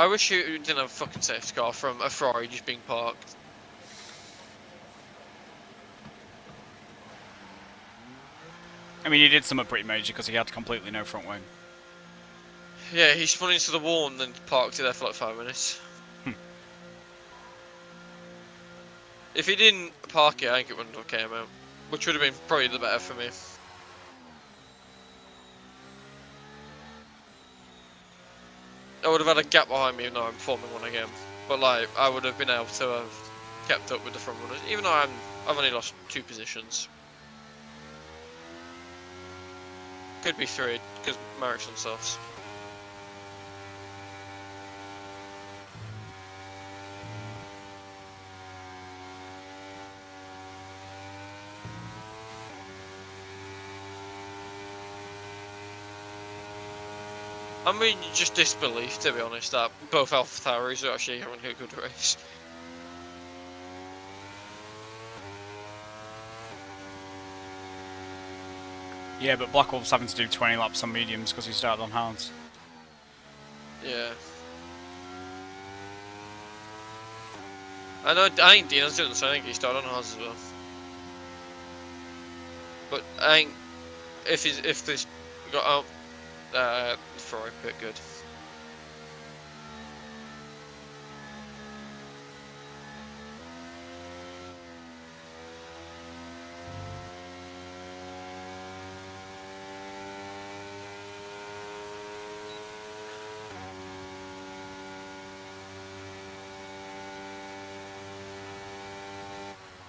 I wish you didn't have a fucking safety car from a Ferrari just being parked. I mean, he did something pretty major because he had completely no front wing. Yeah, he spun into the wall and then parked it there for like 5 minutes. If he didn't park it, I think it wouldn't have came out. Which would have been probably the better for me. I would have had a gap behind me even though I'm forming one again. But like, I would have been able to have kept up with the front runners. Even though I've only lost 2 positions. Could be 3, because Marek's on softs. I mean, just disbelief, to be honest, that both AlphaTauris are actually having a good race. Yeah, but Black Wolf's having to do 20 laps on mediums because he started on hards. Yeah. I think Dino's doing the same. I think he started on hards as well. But I think if this got out, Ferrari pit good.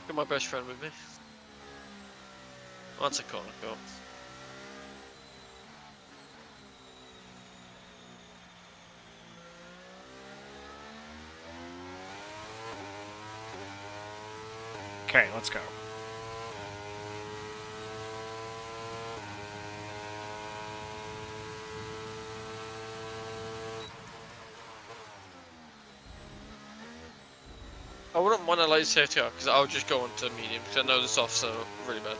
Got my best friend with me. Oh, that's a corner cut. Okay, let's go. I wouldn't want a late safety car because I would just go on to medium because I know the softs are really bad.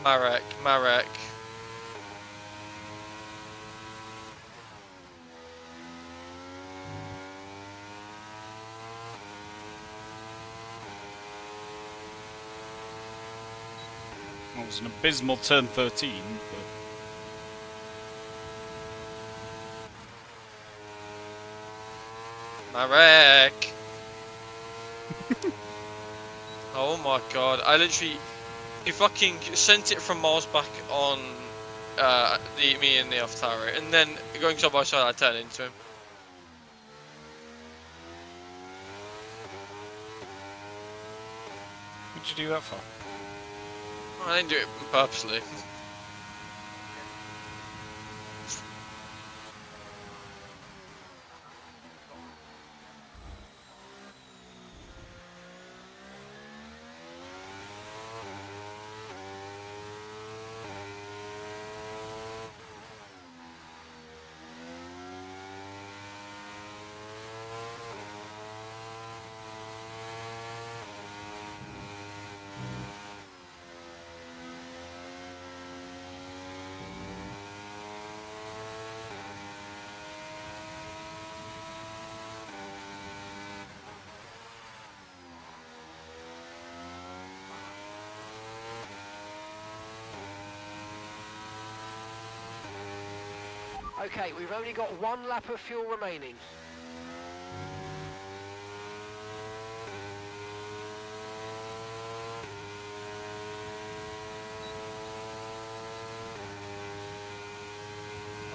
Marek. Well, it was an abysmal turn 13, but... Marek! Oh my god, I literally... He fucking sent it from miles back on me and the AlphaTauri, and then going side by side I turned into him. What'd you do that for? I didn't do it purposely. Okay, we've only got 1 lap of fuel remaining.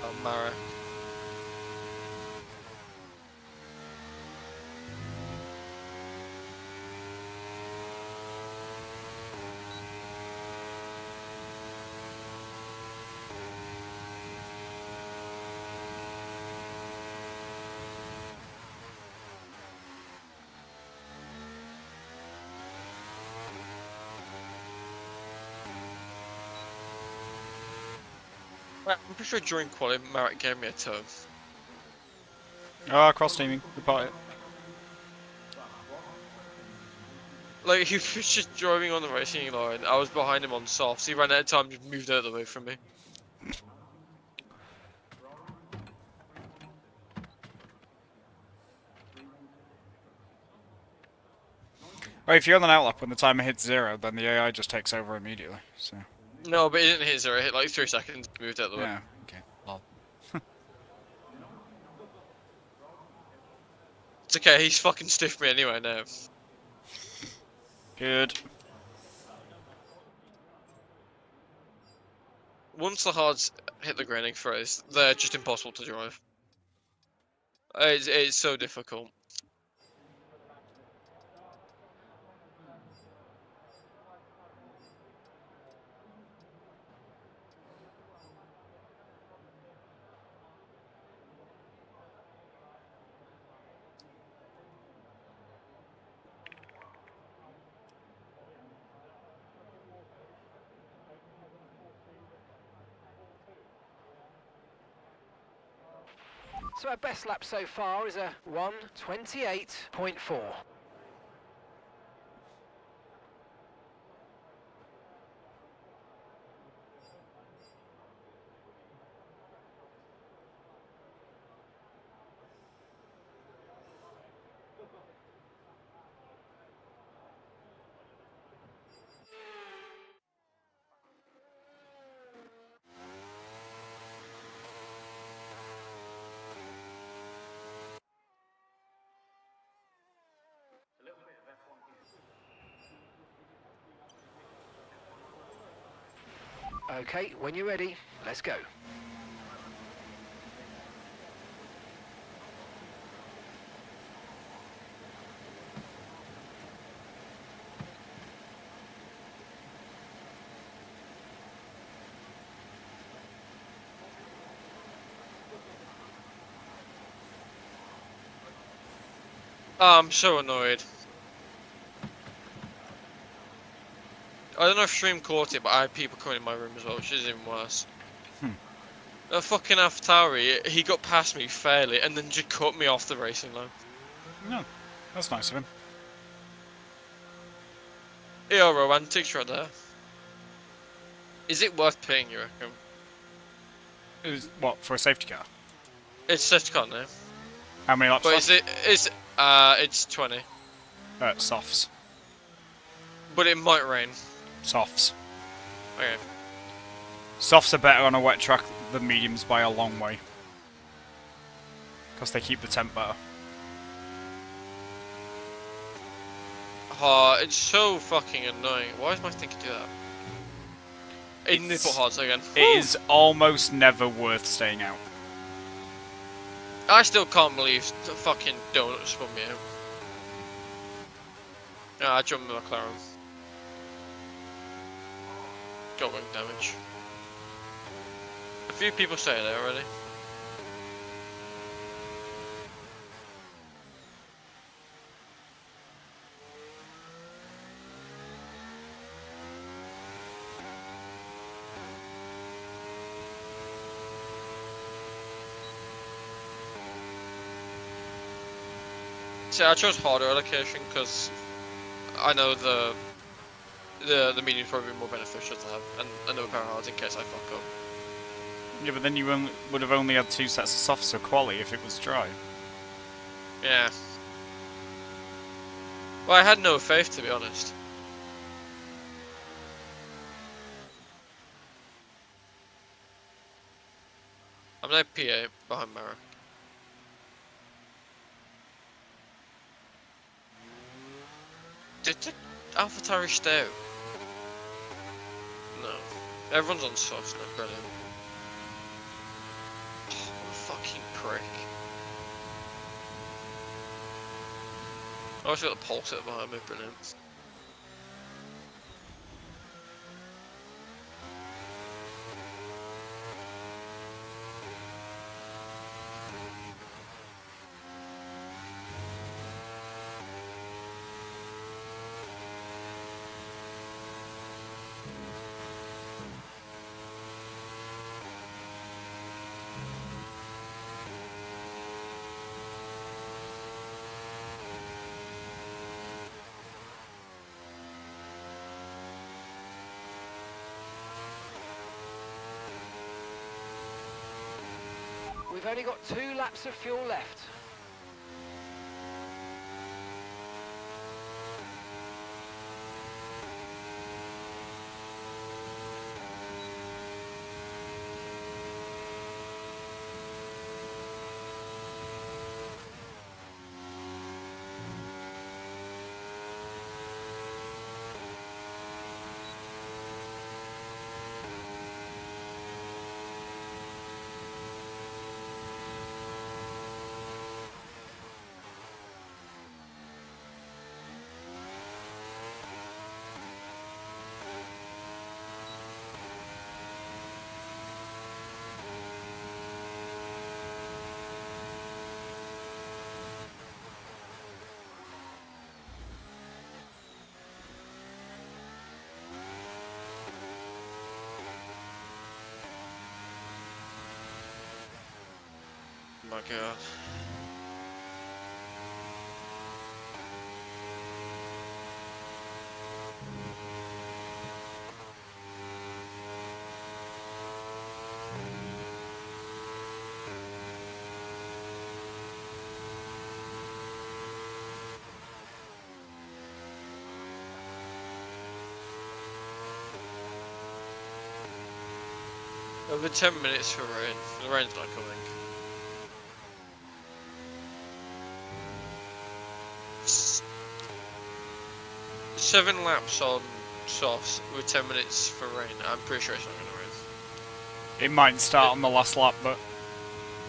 Oh, Marek. Well, I'm pretty sure during quality, Marek gave me a toe. Oh, cross-teaming. Report it. Like, he was just driving on the racing line. I was behind him on softs. He ran out of time, just moved out of the way from me. Well, if you're on an outlap when the timer hits 0, then the AI just takes over immediately. So. No, but he didn't hit 0. It hit like 3 seconds, moved out of the way. Yeah. Okay. Lol. It's okay, he's fucking stiffed me anyway now. Good. Once the hards hit the graining phase, they're just impossible to drive. It's so difficult. So our best lap so far is a 1:28.4. Okay, when you're ready, let's go. Oh, I'm so annoyed. I don't know if Stream caught it, but I had people coming in my room as well, which is even worse. A fucking AlphaTauri, he got past me fairly and then just cut me off the racing line. No. That's nice of him. Yeah, romantics right there. Is it worth paying, you reckon? What, for a safety car? It's safety car now. How many laps But left? it's 20. Softs. But it might rain. Softs. Okay. Softs are better on a wet track than mediums by a long way. Because they keep the temp better. Oh, it's so fucking annoying. Why is my thing to do that? It nipple hearts again. It is almost never worth staying out. I still can't believe the fucking donut spun me out. Yeah, I jumped the McLaren. Got wing damage. A few people say there already. See, I chose harder allocation because I know the medium's probably more beneficial to have, and another pair of hards in case I fuck up. Yeah, but then you would have only had 2 sets of softs for quali if it was dry. Yeah. Well, I had no faith, to be honest. I'm now PA behind Mara. Did the AlphaTauri stay out? No. Everyone's on soft now, brilliant. Oh, what a fucking prick. I always got the pulse hit behind me, brilliant. We've only got 2 laps of fuel left. Oh my god. Over 10 minutes for rain. The rain's not coming. S- 7 laps on softs with 10 minutes for rain. I'm pretty sure it's not gonna rain. It might start on the last lap, but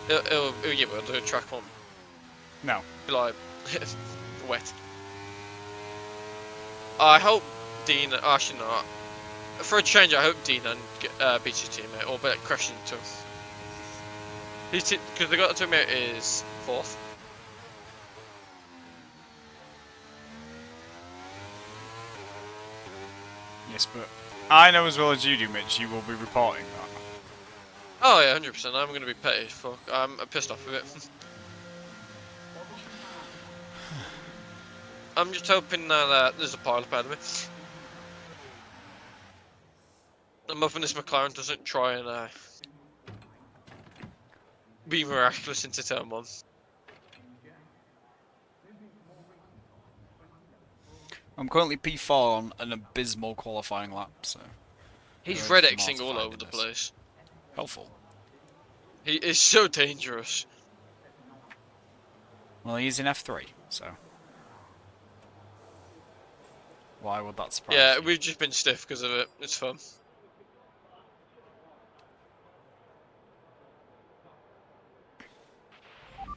It'll yeah, but the track won't no. be like wet. I hope Dean. Actually, not. For a change, I hope Dean and beats his teammate or better crash into him. Because they got the teammate is 4th. Yes, but I know as well as you do, Mitch, you will be reporting that. Oh yeah, 100%. I'm gonna be petty as fuck. I'm pissed off with it. I'm just hoping that there's a pile up ahead of me. I'm hoping this McLaren doesn't try and be miraculous into turn 1. I'm currently P4 on an abysmal qualifying lap, so He's very red Xing all mortified over in the this. place. Helpful. He is so dangerous. Well, he's in F3, so why would that surprise Yeah, you? we've just been stiff because of it. It's fun.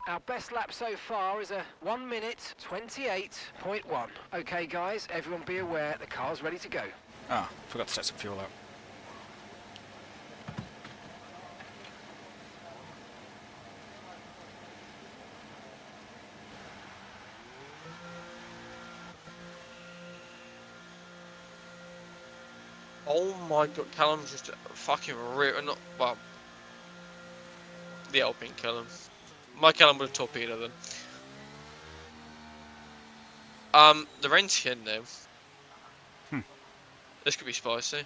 Our best lap so far is a 1 minute 28.1. Okay guys, everyone be aware the car's ready to go. Ah, forgot to set some fuel out. Oh my god, Callum's just fucking not well. The Alpine Callum. My Callum would have torpedoed them. The rain's here now. This could be spicy.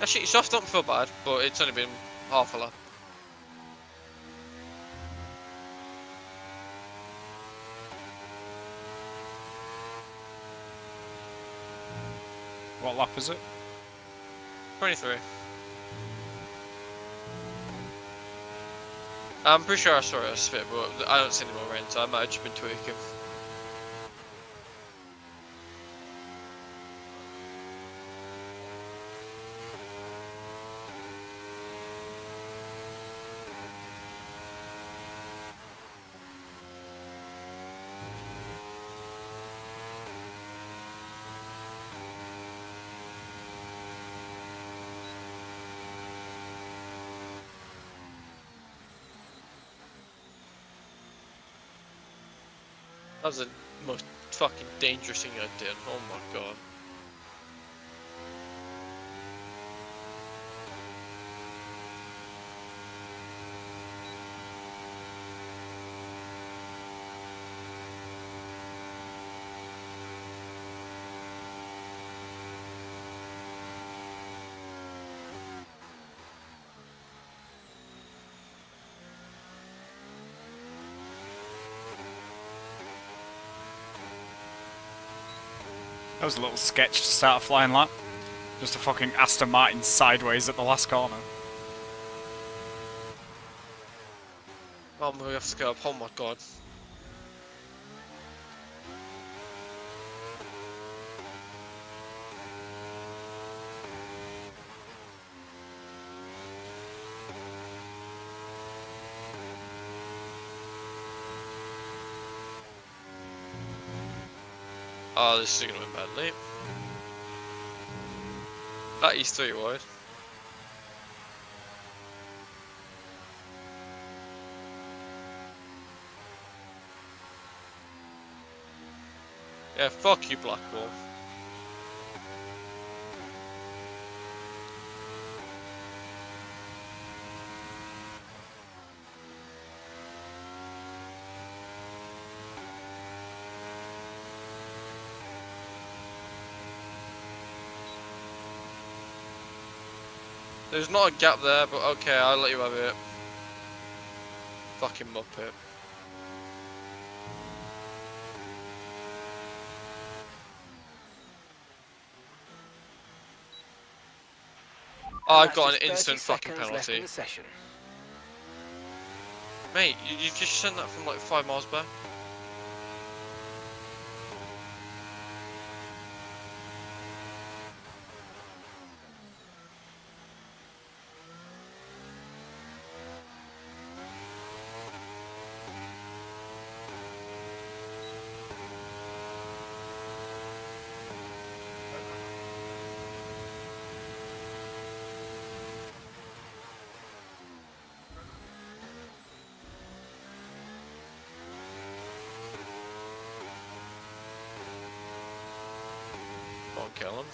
Actually, soft don't feel bad, but it's only been half a lap. What lap is it? 23. I'm pretty sure I saw it as fit, but I don't see any more rain, so I might have just been tweaking. That was the most fucking dangerous thing I did. Oh my god. That was a little sketch to start a flying lap. Just a fucking Aston Martin sideways at the last corner. Oh, we have to go up. Oh my god. Oh, this is gonna be badly. That is 3 wide. Yeah, fuck you, Blackwall. There's not a gap there, but okay, I'll let you have it. Fucking muppet. I've got an instant fucking penalty. Mate, you just sent that from like 5 miles back. Come on, kill him.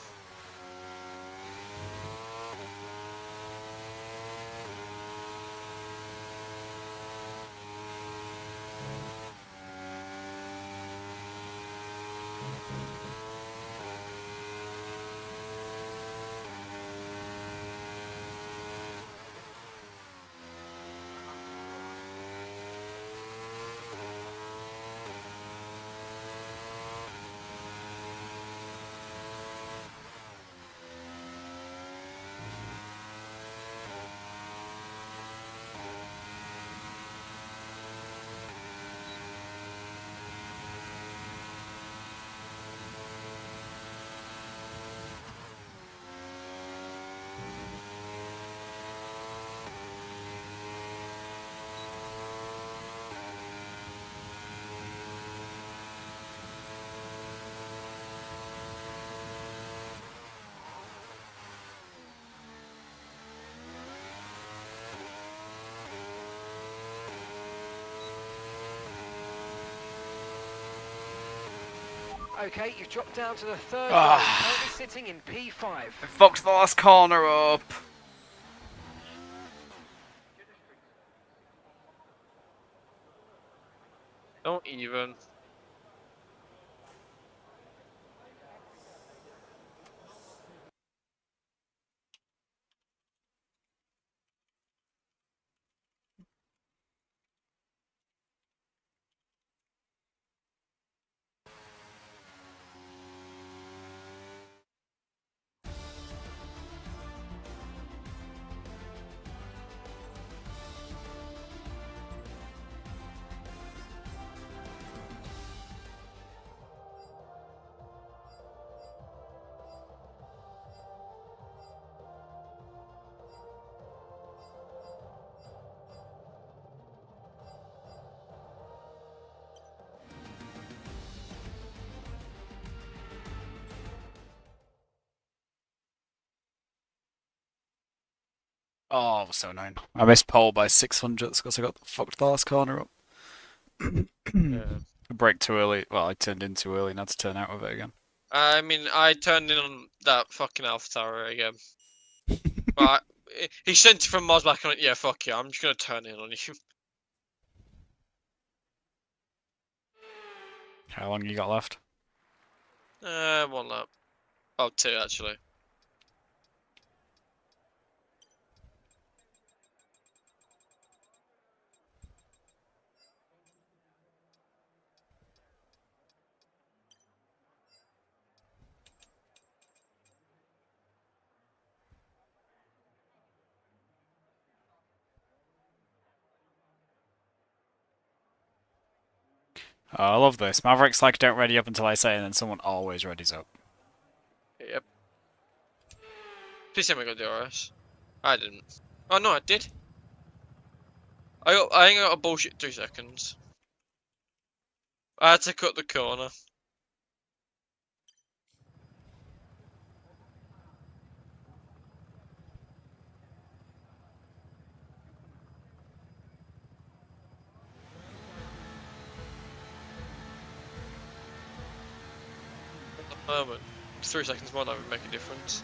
Okay, you've dropped down to the third row, currently sitting in P5. I fucked the last corner up. Don't even. Oh, it was so annoying. I missed pole by 600 because I got fucked the last corner up. Yeah. I braked too early. Well, I turned in too early and had to turn out of it again. I mean, I turned in on that fucking Alpha Tower again. But he sent it from miles back on it. Yeah, fuck yeah, I'm just gonna turn in on you. How long you got left? 1 lap. Oh, 2 actually. Oh, I love this. Mavericks like don't ready up until I say, and then someone always readies up. Yep. Please tell me I got DRS. I didn't. Oh no, I did. I ain't got a bullshit 2 seconds. I had to cut the corner. At the moment, 3 seconds might not even make a difference.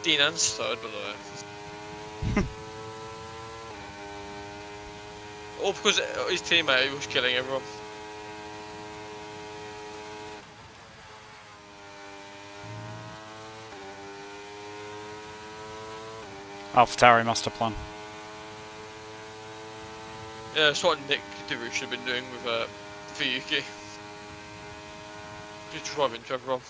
Dean Ann's third, by the way. All because his teammate was killing everyone. AlphaTauri master plan. Yeah, that's what Nick DeRue should have been doing with Fuyuki. Just drive into everyone.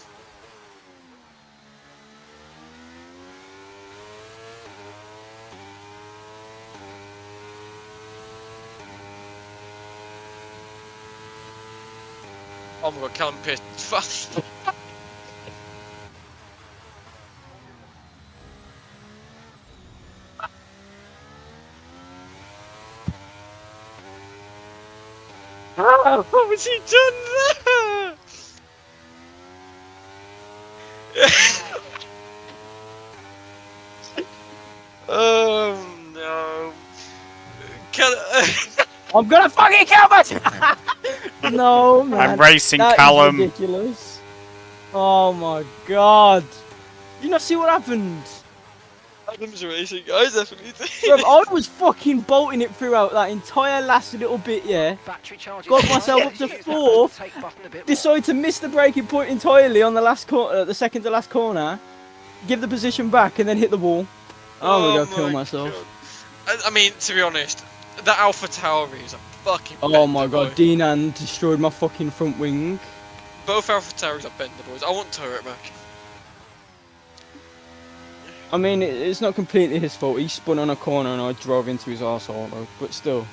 Oh my god, Callum Pierce is fast. What was he done there? Oh no. I'm gonna fucking kill myself! No, man. I'm racing That is Callum. ridiculous. Oh my god. You not see what happened? Adam's racing, I definitely did. Bruv, I was fucking bolting it throughout that entire last little bit, yeah. Battery charging. Got myself up to Use that 4th. overtake button a bit more. Decided to miss the braking point entirely on the last corner, the second to last corner. Give the position back and then hit the wall. I'm gonna go kill my myself. God. I mean, to be honest, that AlphaTauri is a fucking Oh my bender, god, boy. Dinan destroyed my fucking front wing. Both AlphaTauris are bender boys. I want turret back. I mean, it's not completely his fault. He spun on a corner and I drove into his arsehole, though, but still.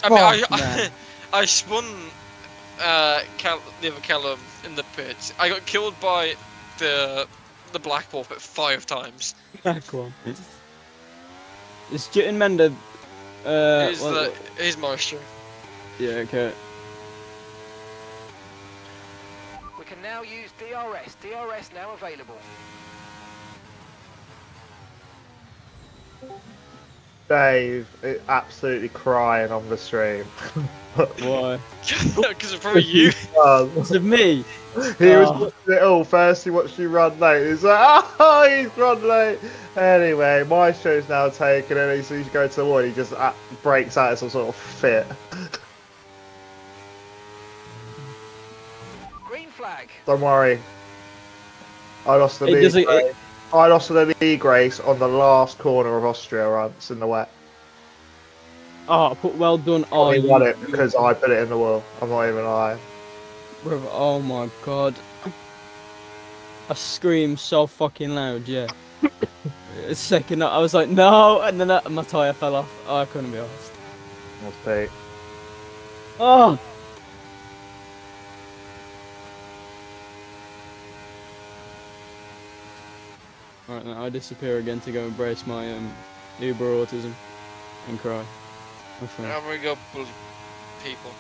I mean, Fuck, man. I spun the other Callum in the pits. I got killed by the black ball pit 5 times. Back one. Is Jitten Mender... He's moisture. Yeah, okay. We can now use DRS. DRS now available. Dave is absolutely crying on the stream. Why? Because it's probably you. Is it me? He was watching it all. First he watched you run late. He's like, oh, he's run late. Anyway, my show's now taken and he sees you go to the wall. He just breaks out of some sort of fit. Green flag. Don't worry. I lost the It lead. doesn't- I lost the league race on the last corner of Austria once in the wet. Oh, put well done. Oh, he won it you- because I put it in the wall. I'm not even lying. Bruv, oh my god. I screamed so fucking loud, yeah. A second, I was like, no, and then my tyre fell off. Oh, I couldn't be honest. That's Pete. Oh! Alright, now I disappear again to go embrace my Uber autism and cry. That's fine. I'm gonna go bully people.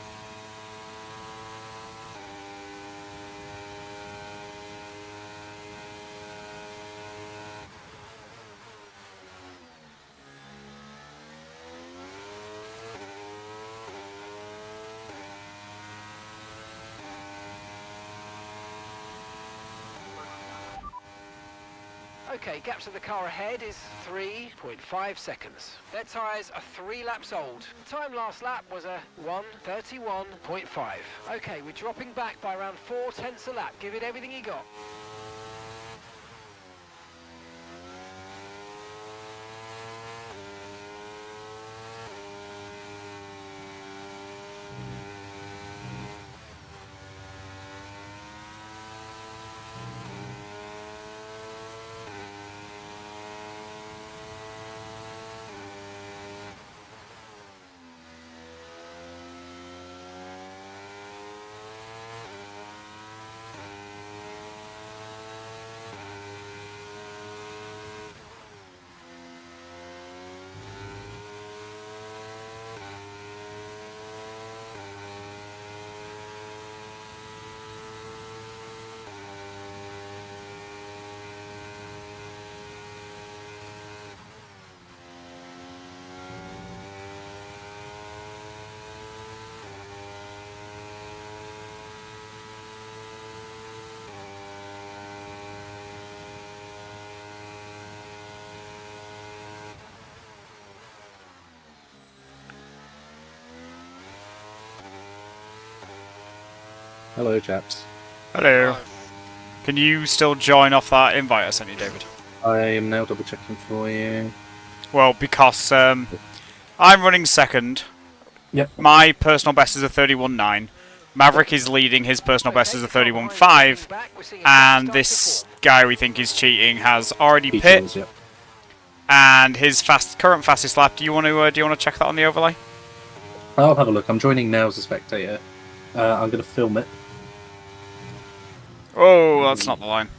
Okay, gap to the car ahead is 3.5 seconds. Their tyres are 3 laps old. The time last lap was a 1:31.5. Okay, we're dropping back by around 4/10 a lap. Give it everything you got. Hello, chaps. Hello. Can you still join off that invite I sent you, David? I am now double checking for you. Well, because I'm running second. Yep. My personal best is a 31.9. Maverick is leading, his personal best is a 31.5. And this guy we think is cheating has already pit. Details, yep. And his current fastest lap. Do you want to check that on the overlay? I'll have a look. I'm joining now as a spectator. I'm going to film it. Oh, that's not the line.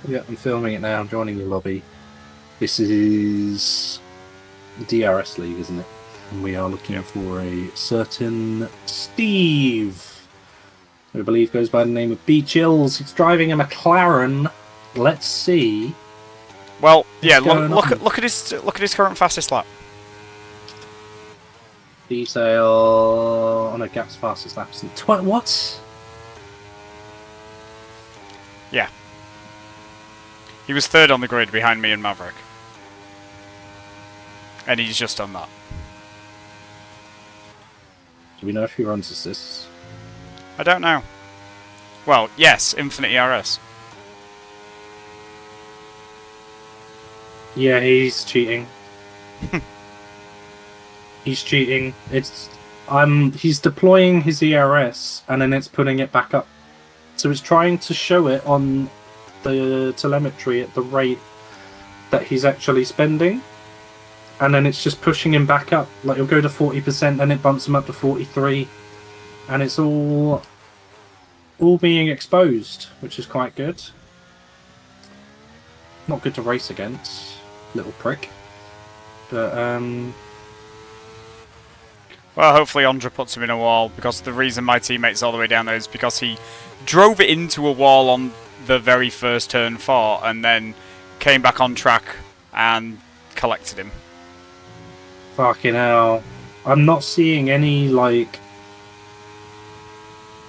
Yeah, I'm filming it now. I'm joining your lobby. This is the DRS league, isn't it? And we are looking for a certain Steve, who I believe goes by the name of B Chills. He's driving a McLaren. Let's see. Well, yeah. Look at his current fastest lap. Detail. Oh no, Gap's fastest lap is in what? Yeah. He was third on the grid behind me and Maverick. And he's just done that. Do we know if he runs assists? I don't know. Well, yes, infinite ERS. Yeah, he's cheating. He's cheating. He's deploying his ERS and then it's putting it back up. So it's trying to show it on the telemetry at the rate that he's actually spending. And then it's just pushing him back up. Like, it'll go to 40%, then it bumps him up to 43. And it's all being exposed, which is quite good. Not good to race against, little prick. But, well, hopefully Andra puts him in a wall, because the reason my teammate's all the way down there is because he drove it into a wall on the very first turn 4 and then came back on track and collected him. Fucking hell. I'm not seeing any, like,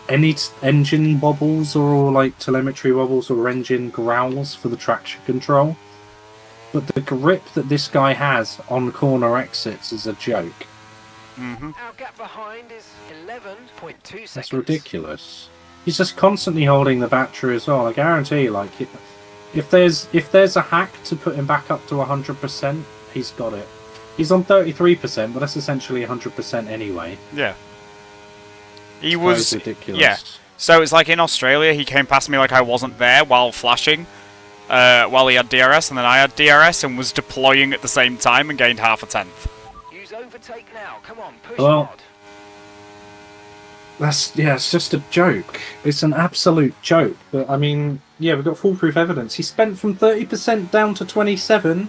any engine wobbles or, like, telemetry wobbles or engine growls for the traction control. But the grip that this guy has on corner exits is a joke. Mm-hmm. Our gap behind is 11.2 seconds. That's ridiculous. He's just constantly holding the battery as well. I guarantee, like, if there's a hack to put him back up to 100%, he's got it. He's on 33%, but that's essentially 100% anyway. Yeah. He was ridiculous. Yeah. So it's like in Australia, he came past me like I wasn't there while flashing, while he had DRS, and then I had DRS and was deploying at the same time and gained half a tenth. Use overtake now. Come on, push Well, hard. it's just a joke. It's an absolute joke. But I mean, yeah, we've got foolproof evidence. He spent from 30% down to 27.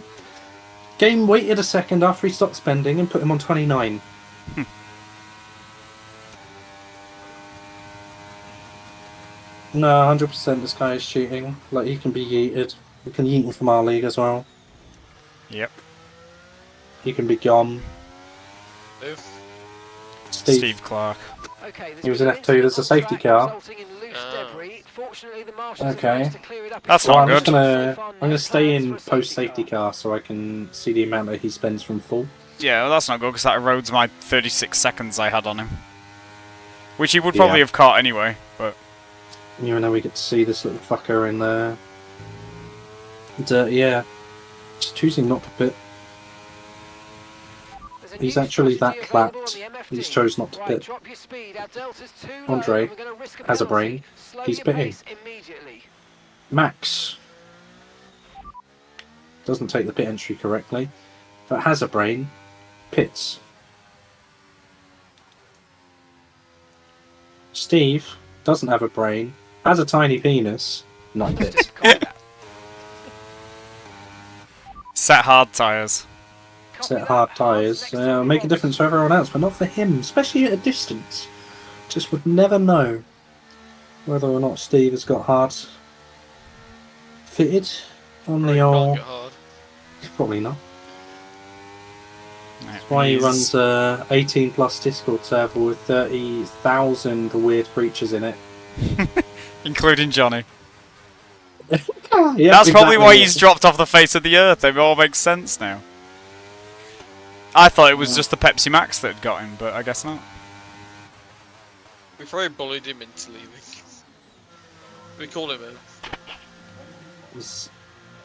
Game waited a second after he stopped spending and put him on 29. No, 100% this guy is cheating. Like, he can be yeeted. We can yeet him from our league as well. Yep. He can be gone. Move. Steve. Steve Clark. Okay, He was in F2, there's a safety car. resulting in loose Oh. debris. Fortunately, the marshals have Okay. managed to clear it up. That's Well, not I'm just good. gonna So far, I'm no gonna stay plans in for a post safety car so I can see the amount that he spends from full. Yeah, well, that's not good because that erodes my 36 seconds I had on him. Which he would probably have caught anyway, but... You know, we get to see this little fucker in the dirty air. Just choosing not to pit. There's a He's new actually strategy that available clapped. on the MFD. He's chose not to Right, pit. drop your speed. Our delta's too Andre low, and we're gonna risk has a penalty. brain. Slow He's your pitting. pace immediately. Max doesn't take the pit entry correctly, but has a brain. Pits. Steve doesn't have a brain, has a tiny penis, not pits. Set hard tyres. Set hard tyres, make a difference for everyone else, but not for him, especially at a distance. Just would never know whether or not Steve has got hard fitted on the Can't old. get hard. Probably not. That's why he runs a 18 plus Discord server with 30,000 weird creatures in it. Including Johnny. Yeah, That's probably why exactly. he's dropped off the face of the earth. It all makes sense now. I thought it was just the Pepsi Max that had got him, but I guess not. We probably bullied him into leaving. We call him in. He's,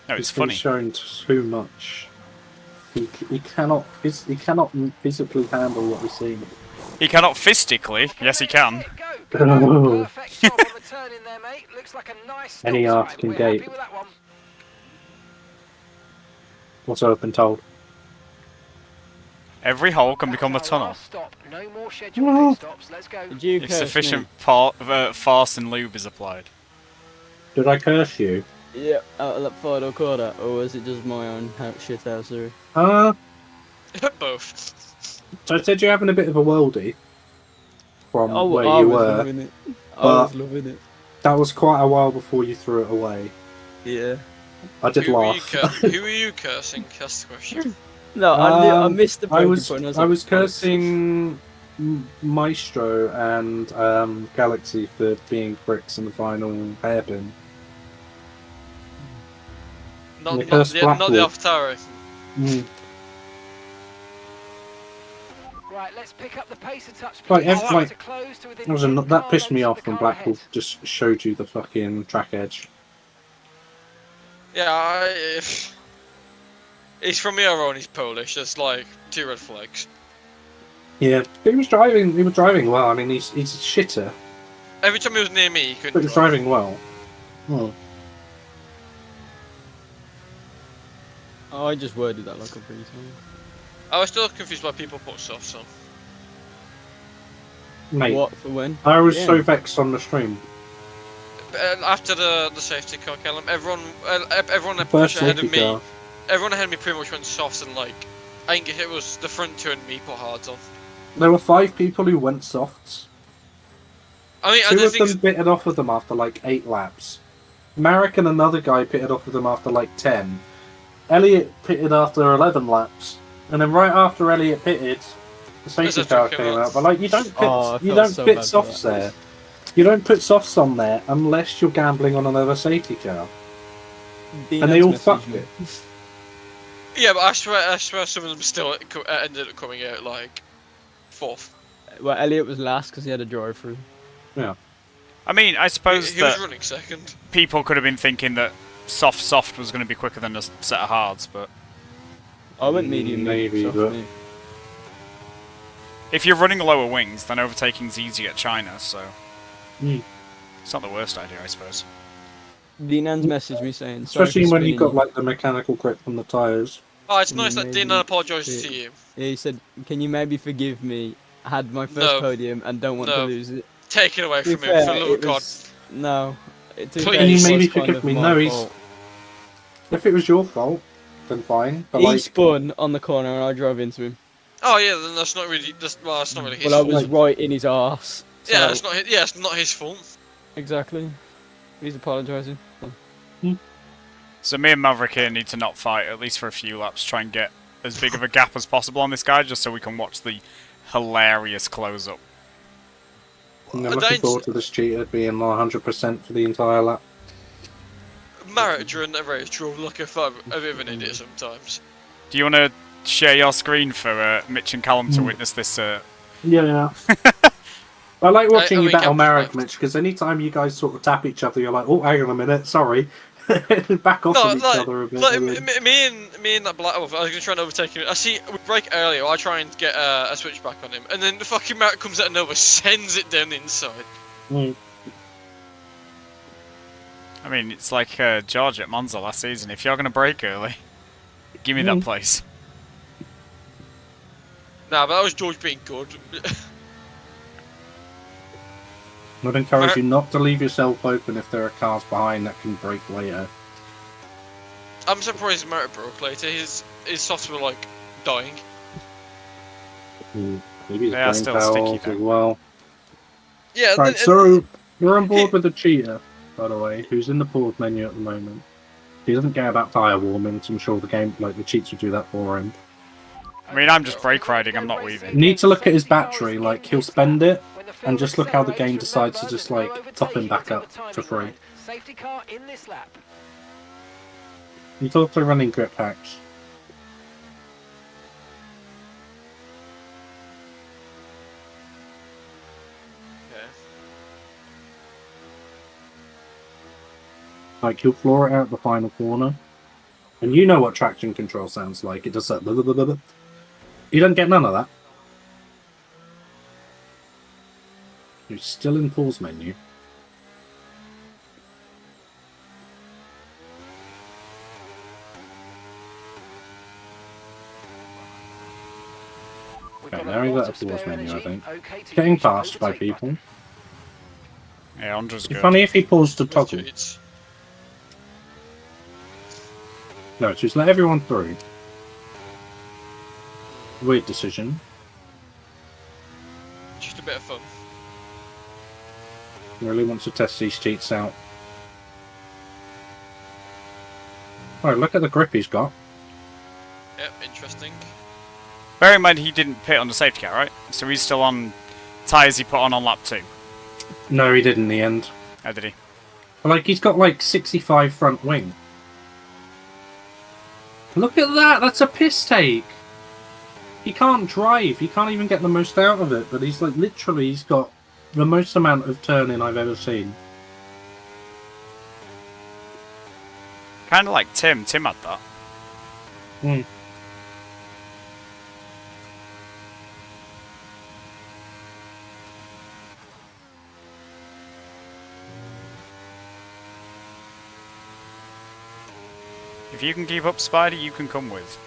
No, it's he's been funny. shown too much. He cannot physically handle what we're seeing. He cannot fistically. Yes, he can. Oh. Perfect job on the turn in there, mate. Looks like a nice stop Any time. arse can We're happy gape. with that one. What I've been told. Every hole can become a That's our tunnel. last stop. No more scheduled pit stops. Let's go. Did you If curse sufficient me? farce and lube is applied. Did I curse you? Yeah, out of that final quarter, or was it just my own shit housery? Both. So I said you're having a bit of a worldie from where I you was were. loving it. I but- was loving it. That was quite a while before you threw it away. Yeah. I did Who were, laugh. who were you cursing? That's the question. No, I Um, missed the I breaking was point. I was like, cursing Maestro and Galaxy for being bricks in the final hairpin. Not, The not, cursed the, not the Blackwood. Alphataro. Mm. Right, let's pick up the pace a touch. Right, please. like, To close to within That, was 10 that car pissed me lengths off of the when car Blackpool ahead. just showed you the fucking track edge. Yeah, he's from Euro and he's Polish. That's like 2 red flags. Yeah, he was driving. He was driving well. I mean, he's a shitter, Every time he was near me, he couldn't but he's drive. driving well. Hmm. Oh, I just worded that like a pretty time. I was still confused why people put softs on. Mate, What for when? I was Yeah. so vexed on the stream. After the safety car, Callum, everyone First ahead safety of me, car. everyone ahead of me pretty much went softs, and like, I think it was the front two and me put hards on. There were 5 people who went softs. I mean, 2 the of thing them pitted off of them after like 8 laps. Marek and another guy pitted off of them after like 10. Elliot pitted after 11 laps, and then right after Elliot pitted, the safety There's a car trick came in out. But like, you don't pit, Oh, I you felt don't so pit bad for softs that. there. You don't put softs on there unless you're gambling on another safety car. And they all fucked it. Yeah, but I swear some of them still ended up coming out like 4th. Well, Elliot was last because he had a drive-through. Yeah. I mean, I suppose He was that running second. people could have been thinking that soft was going to be quicker than a set of hards, but I went medium. Maybe, soft, but- mate. if you're running lower wings, then overtaking's easy at China, so Mm. it's not the worst idea, I suppose. Dinan's messaged me saying, "Sorry Especially for when you spinning got you." like the mechanical grip from the tyres. Oh, it's nice that Maybe- Dina apologised yeah. to you. Yeah, he said, "Can you maybe forgive me? I had my first No. podium and don't want to No. lose it." Take it away To be from him, fair, for the love of it God. was- No. To be Please. fair, Can you it maybe was kind forgive of me? my No, he's- fault. If it was your fault, then fine. But He like, spun on the corner and I drove into him. Oh yeah, then that's not really. That's not really his Well, I fault. was right in his arse. Yeah, so- that's not. Yeah, it's not his fault. Exactly. He's apologising. So me and Maverick here need to not fight, at least for a few laps, try and get as big of a gap as possible on this guy, just so we can watch the hilarious close-up. I'm looking forward to this cheater being 100% for the entire lap. Marek during that race drove like a bit of an idiot sometimes. Do you want to share your screen for Mitch and Callum to witness this? Yeah. I like watching I you mean, battle Callum's Marek, left. Mitch, because anytime you guys sort of tap each other, you're like, oh, hang on a minute, sorry. Back off from each other a bit. Like, me and that black wolf, I was gonna try and overtake him. I see we break earlier. I try and get a switchback on him, and then the fucking Marek comes out of nowhere, sends it down the inside. Mm. I mean, it's like George at Monza last season. If you're going to break early, give me that place. Nah, but that was George being good. I'd encourage you not to leave yourself open if there are cars behind that can break later. I'm surprised Marek broke later. His softs were like dying. Maybe his They are brain still power sticky, as though. well. Yeah. Right, so we're on board with a cheater, by the way, who's in the pause menu at the moment. He doesn't care about tyre warming, so I'm sure the game, like the cheats, will do that for him. I mean, I'm just brake riding, I'm not weaving. You need to look at his battery, like he'll spend it, and just look how the game decides to just like top him back up for free. Safety car in this lap. He's also running grip packs. Like he'll floor it out the final corner, and you know what traction control sounds like. It does that. Blah, blah, blah, blah. You don't get none of that. You're still in pause menu. Okay, now he's at a pause menu, I think. Getting passed by people. Yeah, Andre's It'd be good. funny if he paused to toggle. It's No, just let everyone through. Weird decision. just a bit of fun. Really wants to test these cheats out. Oh, look at the grip he's got. Yep, interesting. Bear in mind he didn't pit on the safety car, right? So he's still on tyres he put on lap 2. No, he did in the end. How did he? Like, he's got like 65 front wing. Look at that! That's a piss take! He can't drive. He can't even get the most out of it. But he's like, literally, he's got the most amount of turning I've ever seen. Kind of like Tim. Tim had that. Hmm. If you can keep up, Spidey, you can come with.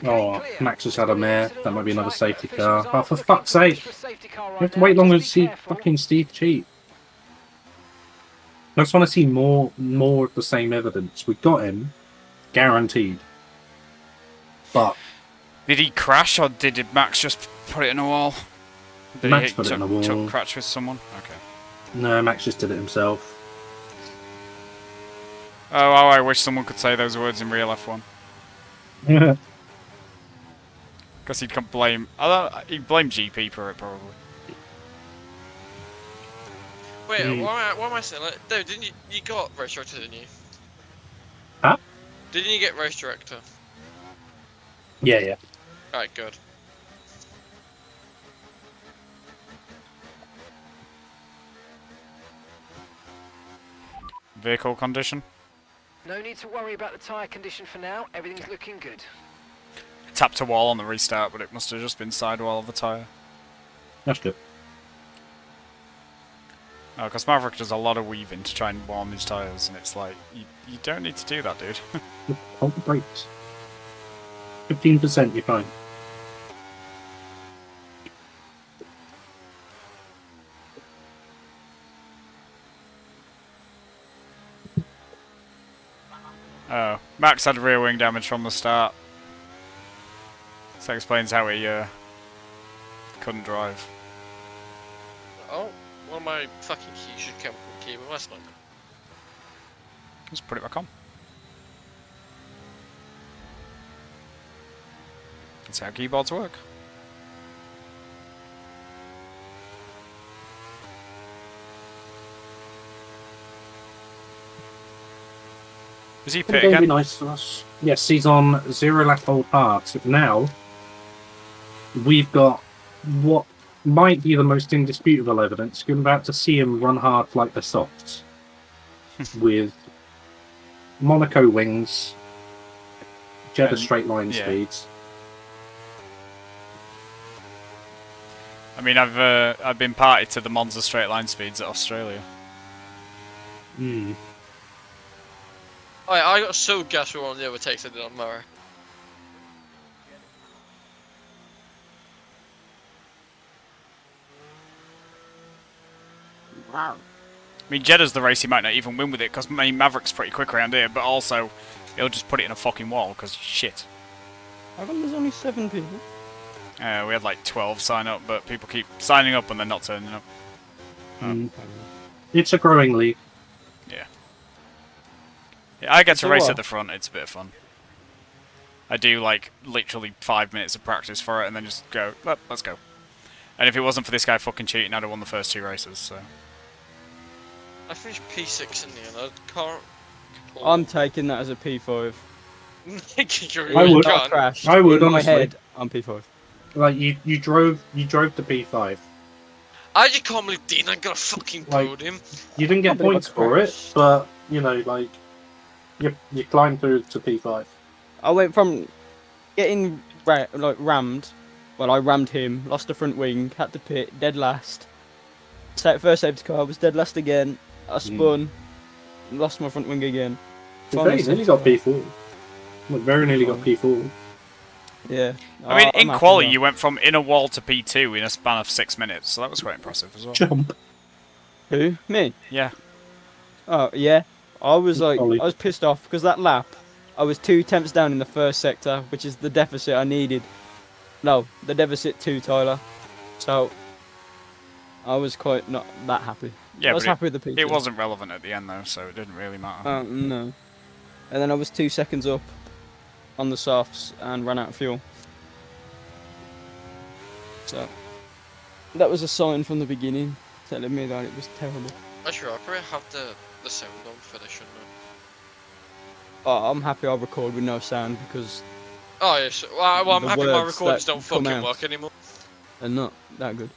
Oh, Max has had a mare. That might be another safety car. Oh, for fuck's sake! We have to wait longer to see fucking Steve cheat. I just want to see more of the same evidence. We got him, guaranteed. But Did he crash or did Max just put it in a wall? Did Max he put it in a wall. took crash with someone? Okay. no, Max just did it himself. Oh, I wish someone could say those words in real F1. Yeah. Because he'd blame. He'd blame GP for it probably. Wait, why am I saying like, Dave, didn't you got race director, didn't you? Huh? Didn't you get race director? Yeah. Alright, good. Vehicle condition. No need to worry about the tyre condition for now. Everything's looking good. Tapped a wall on the restart, but it must have just been sidewall of the tyre. That's good. Oh, because Maverick does a lot of weaving to try and warm his tyres, and it's like, you don't need to do that, dude. Hold the brakes. 15%, you're fine. Oh, Max had rear wing damage from the start. So that explains how he couldn't drive. Oh, one of my fucking keys should come from keyboard. That's not good. Just put it back on. That's how keyboards work. Was he It's pit going to be again? nice to us. Yes, he's on 0 lap old hard. So now we've got what might be the most indisputable evidence. You're about to see him run hard like the softs with Monaco wings, Jeddah And- straight line yeah. speeds. I mean, I've been party to the Monza straight line speeds at Australia. Mm. I got so gassed with one of the overtakes I did on Murray. I mean, Jeddah's the race he might not even win with it, because Maverick's pretty quick around here, but also he'll just put it in a fucking wall, because shit. How come there's only 7 people? We had like 12 sign up, but people keep signing up and they're not turning up. Mm. It's a growing league. Yeah, I get to So race what? at the front, it's a bit of fun. I do like literally 5 minutes of practice for it and then just go, let's go. And if it wasn't for this guy fucking cheating, I'd have won the first 2 races, so. I finished P6 in the end. I can't. I'm taking that as a P5. I would. I crashed. I would, in my honestly. head, I'm P5. Like you drove the P5. I just can't believe Dean ain't got a fucking Like- podium. You didn't get I believe I points for it, crashed. but you know, like you climbed through to P5. I went from getting rammed. Well, I rammed him, lost the front wing, had to pit, dead last. First safety car was dead last again. I spun, lost my front wing again. Finally You nearly safety got car. P4. Like, very nearly got P4. Yeah. I mean, I'm in happy quali, now. you went from inner wall to P2 in a span of 6 minutes, so that was quite impressive as well. Jump. Who? Me? Yeah. Oh, yeah. I was like, Ollie. I was pissed off because that lap, I was 2 tenths down in the first sector, which is the deficit I needed. No, the deficit 2, Tyler. So, I was quite not that happy. Yeah, I was but happy with the P2. it wasn't relevant at the end though, so it didn't really matter. No. And then I was 2 seconds up on the softs and ran out of fuel. So, that was a sign from the beginning telling me that it was terrible. Actually, I probably have the sound on for this, shouldn't Oh, I'm happy I record with no sound because I? Oh, yes. Well, I'm The happy my words recordings that don't come fucking out. work anymore. they're not that good.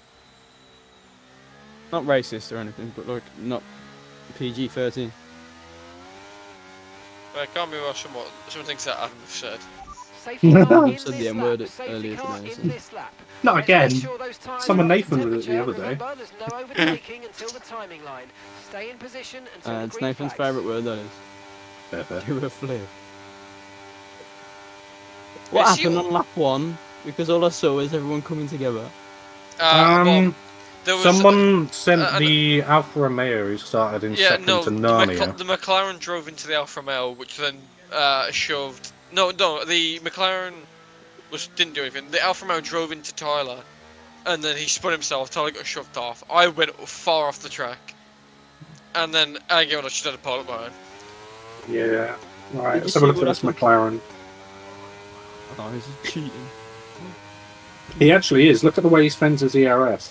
Not racist or anything, but like, not PG-13. I can't remember some things that Adam said. Safety car in Said the this M-word lap. Safety earlier car today, in so- this lap. Not Let's again. make sure those tyres Someone are up to Nathan did it the temperature. other day. Remember, there's no overtaking until the timing line. Stay in position until the It's green Nathan's flags. favourite word, that is. Fair, fair. Give a flip. What Yes, happened you- on lap 1? Because all I saw was everyone coming together. Well, there was Someone sent and- the Alfa Romeo who started in second to Narnia. the McLaren drove into the Alfa Romeo, which then shoved. No, the McLaren didn't do anything. The Alfa Romeo drove into Tyler, and then he spun himself. Tyler got shoved off. I went far off the track, and then I gave it a shot at pole behind. Yeah. Did Right, you let's have a see look what at this happened? McLaren. Oh, he's cheating. He actually is. Look at the way he spends his ERS.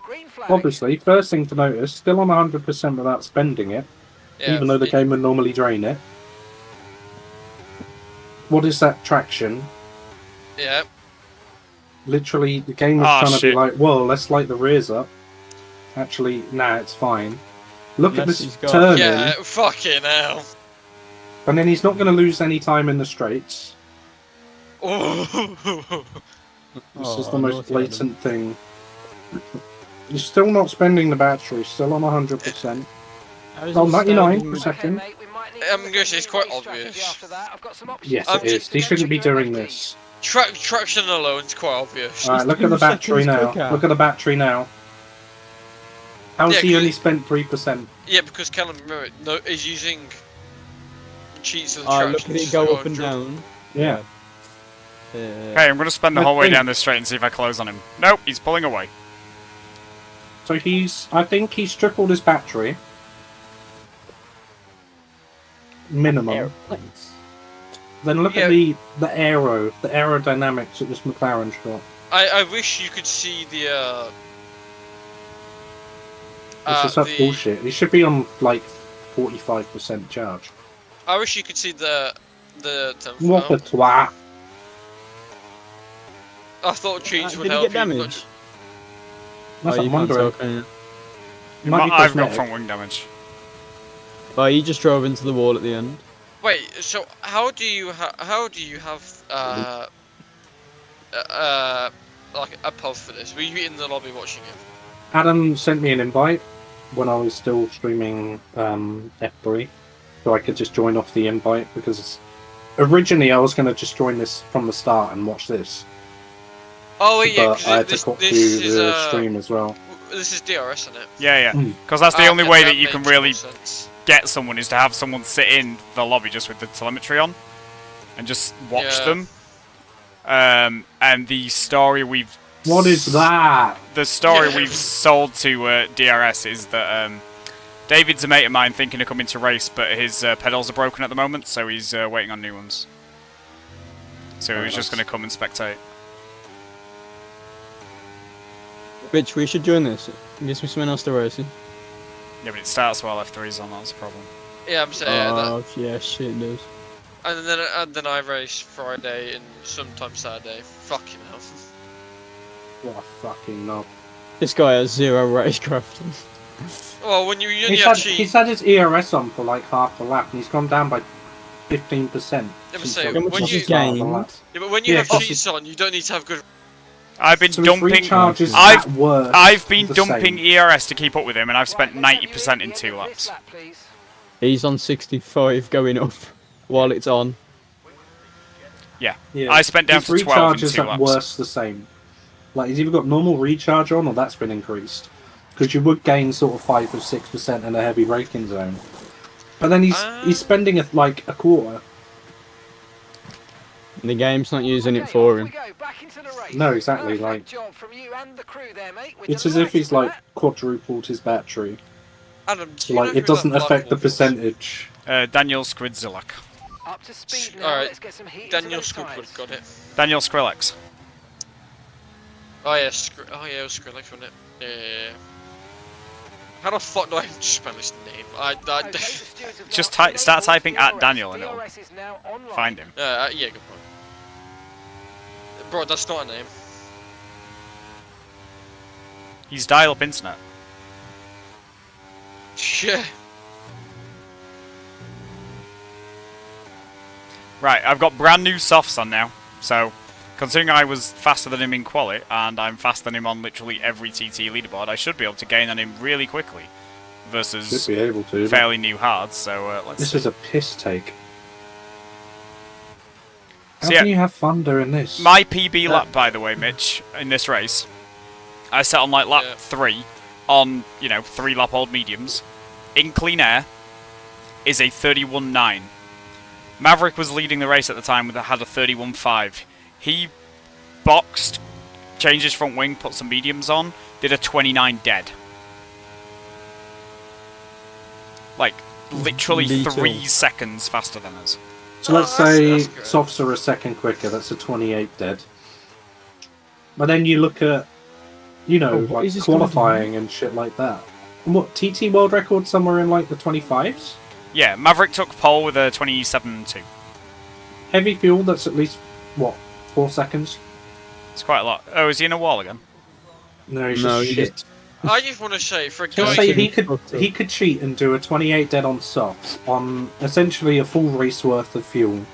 Green flag. Obviously, first thing to notice, still on 100% without spending it, Yeah, even though the game would normally drain it. What is that traction? Yeah, Literally, the game was Ah, trying to be shit. like, well, let's light the rears up. Actually, nah, it's fine. Look at Unless this he's got- turn yeah, in, fucking hell. and then he's not going to lose any time in the straights. Oh. This is Oh, the most naughty blatant thing. You're still not spending the battery, still on 100%. How is Oh, he 99 standing per with- second. mate, we might need I'm to look gonna at say it's the quite race strategy obvious. after that. I've got some options. Yes, I'm it is. just He shouldn't be doing MOT. this. Traction alone is quite obvious. Alright, look at the 2 battery seconds now. quicker. Look at the battery now. How's Yeah, he 'cause only it- spent 3%? Yeah, because Callum Merritt is using cheats of the Oh, traction. look at it just go to up and down. Yeah. Hey, I'm going to spend the I whole way think- down this straight and see if I close on him. Nope, he's pulling away. So I think he's tripled his battery. Minimum. Airplanes. Then look Yeah. at the aerodynamics that this McLaren's got. I wish you could see the This is such bullshit. He should be on like 45% charge. I wish you could see the 10th What a floor. twat. I thought cheats would Did he help get you. damage? That's Oh, what you I'm can't wondering. tell, can you? Might be I've got cosmetic. front wing damage. Well, he just drove into the wall at the end. Wait, so how do you have like a pub for this? Were you in the lobby watching it? Adam sent me an invite when I was still streaming F3, so I could just join off the invite because originally I was going to just join this from the start and watch this, Oh yeah, but I had to this do is the stream as well. this is DRS, isn't it? Yeah, Mm. because that's the only Okay, way that you can makes more really sense. get someone is to have someone sit in the lobby just with the telemetry on and just watch Yeah. them. And the story we've What is that? the story Yeah. we've sold to DRS is that David's a mate of mine thinking of coming to race, but his pedals are broken at the moment, so he's waiting on new ones. So Oh, he's just nice. going to come and spectate. Rich, we should join this. It gives me something else to race in. Yeah, but it starts while F3's on, that's the problem. Yeah, I'm saying yeah, that. Oh, yeah, shit, it does. And then I race Friday and sometime Saturday. Fucking hell. What a fucking knob. This guy has 0 racecraft. Well, when you only He's have had, cheat, he's had his ERS on for like half the lap and he's gone down by 15%. but since say, the when you- start of the lap. yeah, but when you Yeah, have 'cause cheats on, you don't need to have good. I've been So his dumping. recharges I've at worst I've been the dumping same. ERS to keep up with him, and I've spent Right, let's have you 90% at in the 2 end of laps. this lap, please. He's on 65 going up while it's on. Yeah. Yeah. I spent down His to 12 in recharges 2 at laps. worst the same. Like he's either got normal recharge on or that's been increased. Because you would gain sort of 5 or 6% in a heavy braking zone. But then he's spending like a quarter. The game's not using it Okay, for off him. we go, back into the race. No, exactly, Perfect like- job from you and the crew there, mate. We're It's as if he's delighted like with quadrupled his battery. Adam, do So you know like who it doesn't that affect the Black Wolf is? percentage. Daniel Squidzilak. that. Up to speed now. Alright, Let's get some heat Daniel into those Scoop would tyres. have got it. Daniel Skrillex. Oh yeah, it was Skrillex, wasn't it? Yeah. How the fuck do I spell his name? Okay, the stewards have Just now start enabled typing at DRS. Daniel and it'll DRS is now online. find him. yeah, good point. Bro, that's not a name. He's dial-up internet. Yeah. Right, I've got brand new softs on now, so considering I was faster than him in quali, and I'm faster than him on literally every TT leaderboard, I should be able to gain on him really quickly versus Should be able to. but fairly new hards, so let's This see. is a piss take. How So, yeah, can you have fun doing this? my PB lap, by the way, Mitch, in this race, I set on like lap Yeah. 3 on, 3 lap old mediums. In clean air is a 31.9. Maverick was leading the race at the time with had a 31.5. He boxed, changed his front wing, put some mediums on, did a 29 dead. Like, literally Me too. 3 seconds faster than us. So let's Oh, say that's good. softs are a second quicker. That's a 28 dead. But then you look at, Oh, what like is this guy qualifying and shit like that. And what TT world record somewhere in like the 25s? Yeah, Maverick took pole with a 27.2. Heavy fuel. That's at least what 4 seconds. It's quite a lot. Oh, is he in a wall again? No, he's No, just he shit. I just want to say, for a Just guy, say Going- he could cheat and do a 28 dead on softs on essentially a full race worth of fuel.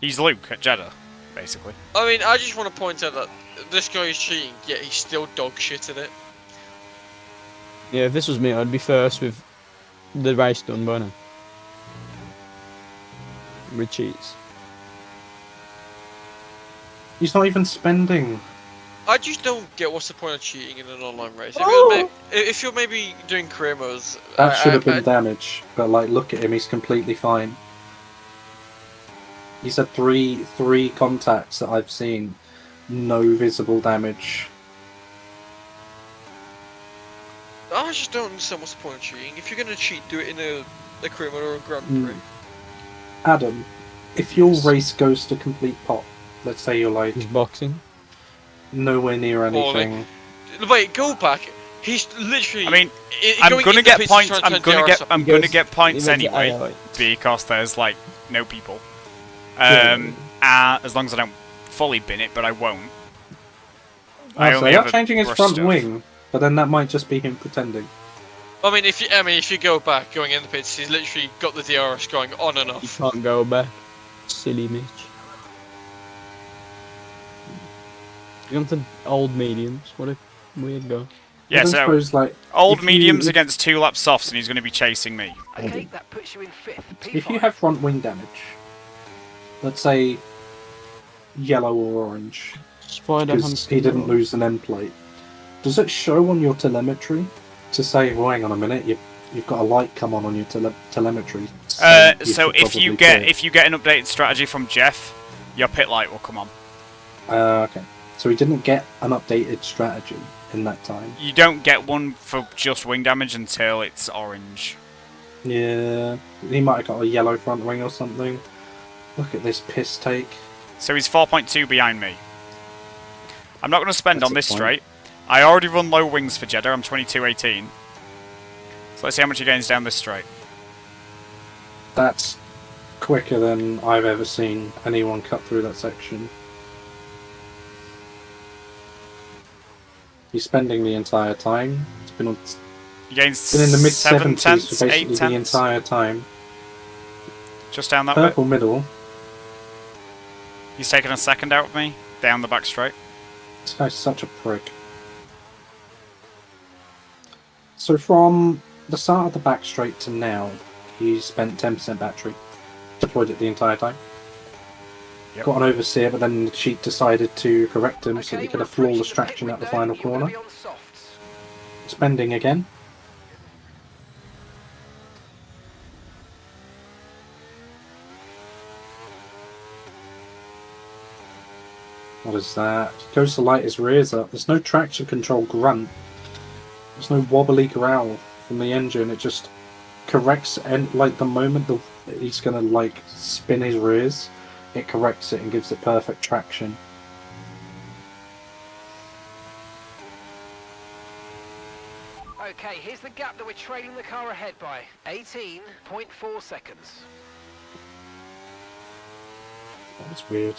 He's Luke at Jeddah, basically. I mean, I just want to point out that this guy is cheating, yet he's still dog shit at it. Yeah, if this was me, I'd be first with the race done by now. With cheats. He's not even spending. I just don't get what's the point of cheating in an online race. Oh! If you're maybe doing career modes, That should have been damage, but like, look at him. He's completely fine. He's had three contacts that I've seen, no visible damage. I just don't understand what's the point of cheating. If you're gonna cheat, do it in a career mode or a Grand Mm. Prix. Adam, if your race goes to complete pot, let's say you're like He's boxing. nowhere near Poorly. anything. Wait, go back. He's literally. I mean, going I'm gonna into get pits points. trying to I'm turn gonna DRS get. up. I'm He gonna goes- get points he went to anyway AI. because there's like no people. Yeah. As long as I don't fully bin it, but I won't. I So only they are have changing his brush front stuff. wing, but then that might just be him pretending. I mean, if you go back, going in the pits, he's literally got the DRS going on and You off. can't go back. Silly Mitch. You want the old mediums? What a weird go. Yeah, I don't so suppose, like, old if mediums you, against 2 lap softs, and he's going to be chasing me. Okay, that puts you in 5th. P5. If you have front wing damage, let's say yellow or orange, Spider because he didn't lose an end plate, does it show on your telemetry to say, well, hang on a minute, you've got a light come on your telemetry? So you should if you probably get clear. an updated strategy from Jeff, your pit light will come on. Okay. So he didn't get an updated strategy in that time. You don't get one for just wing damage until it's orange. Yeah, he might have got a yellow front wing or something. Look at this piss take. So he's 4.2 behind me. I'm not going to spend That's on a this point. straight. I already run low wings for Jeddah. I'm 22.18. So let's see how much he gains down this straight. That's quicker than I've ever seen anyone cut through that section. He's spending the entire time. It's been in He gains the mid 7 70s tenths, for 8 basically the tenths. entire time. Just down that bit. Purple middle. He's taking a second out of me. Down the back straight. This guy's such a prick. So from the start of the back straight to now, he's spent 10% battery. Deployed it the entire time. Yep. Got an oversteer, but then the cheat decided to correct him so Okay, he could we're have flawless approaching the pit traction at the window. final You're gonna corner. be on softs. Spending again. What is that? He goes to light his rears up. There's no traction control grunt. There's no wobbly growl from the engine. It just corrects, and like the moment he's gonna like spin his rears, it corrects it and gives it perfect traction. Okay, here's the gap that we're trailing the car ahead by. 18.4 seconds. That's weird.